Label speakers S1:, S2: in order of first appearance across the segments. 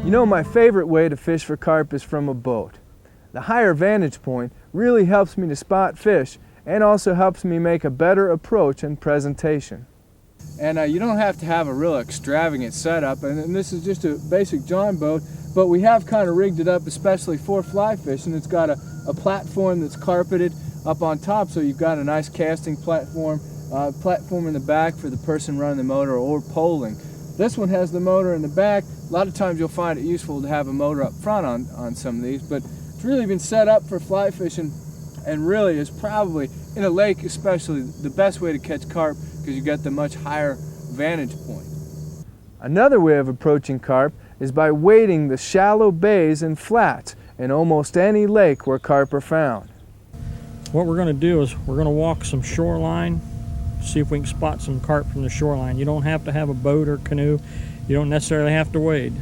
S1: You know, my favorite way to fish for carp is from a boat. The higher vantage point really helps me to spot fish and also helps me make a better approach and presentation. And you don't have to have a real extravagant setup, and this is just a basic John boat, but we have kind of rigged it up especially for fly fishing. It's got a platform that's carpeted up on top, so you've got a nice casting platform, platform in the back for the person running the motor or poling. This one has the motor in the back. A lot of times you'll find it useful to have a motor up front on some of these, but it's really been set up for fly fishing and really is probably, in a lake especially, the best way to catch carp because you got the much higher vantage point. Another way of approaching carp is by wading the shallow bays and flats in almost any lake where carp are found.
S2: What we're going to do is we're going to walk some shoreline, see if we can spot some carp from the shoreline. You don't have to have a boat or canoe. You don't necessarily have to wade.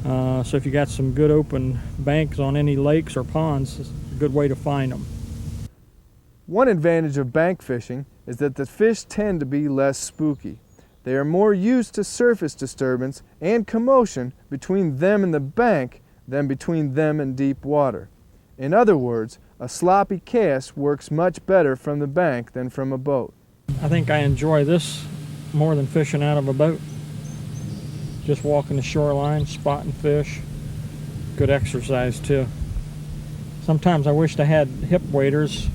S2: So if you got some good open banks on any lakes or ponds, it's a good way to find them.
S1: One advantage of bank fishing is that the fish tend to be less spooky. They are more used to surface disturbance and commotion between them and the bank than between them and deep water. In other words, a sloppy cast works much better from the bank than from a boat.
S2: I think I enjoy this more than fishing out of a boat. Just walking the shoreline, spotting fish. Good exercise too. Sometimes I wished I had hip waders,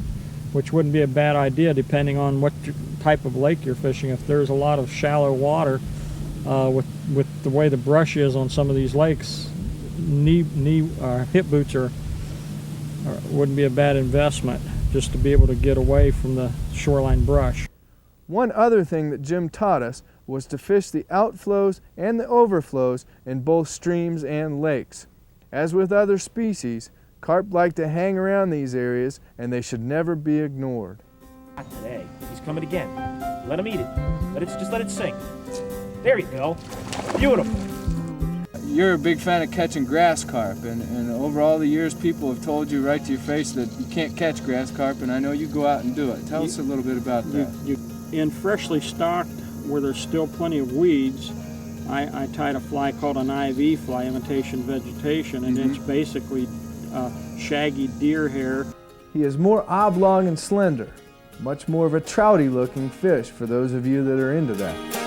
S2: which wouldn't be a bad idea depending on what type of lake you're fishing. If there's a lot of shallow water, with the way the brush is on some of these lakes, hip boots wouldn't be a bad investment just to be able to get away from the shoreline brush.
S1: One other thing that Jim taught us was to fish the outflows and the overflows in both streams and lakes. As with other species, carp like to hang around these areas and they should never be ignored.
S3: Not today. He's coming again. Let him eat it. Just let it sink. There you go. Beautiful.
S1: You're a big fan of catching grass carp, and over all the years people have told you right to your face that you can't catch grass carp, and I know you go out and do it. Tell us a little bit about that.
S2: In freshly stocked, where there's still plenty of weeds, I tied a fly called an IV fly, imitation vegetation, and it's basically shaggy deer hair.
S1: He is more oblong and slender, much more of a trouty looking fish for those of you that are into that.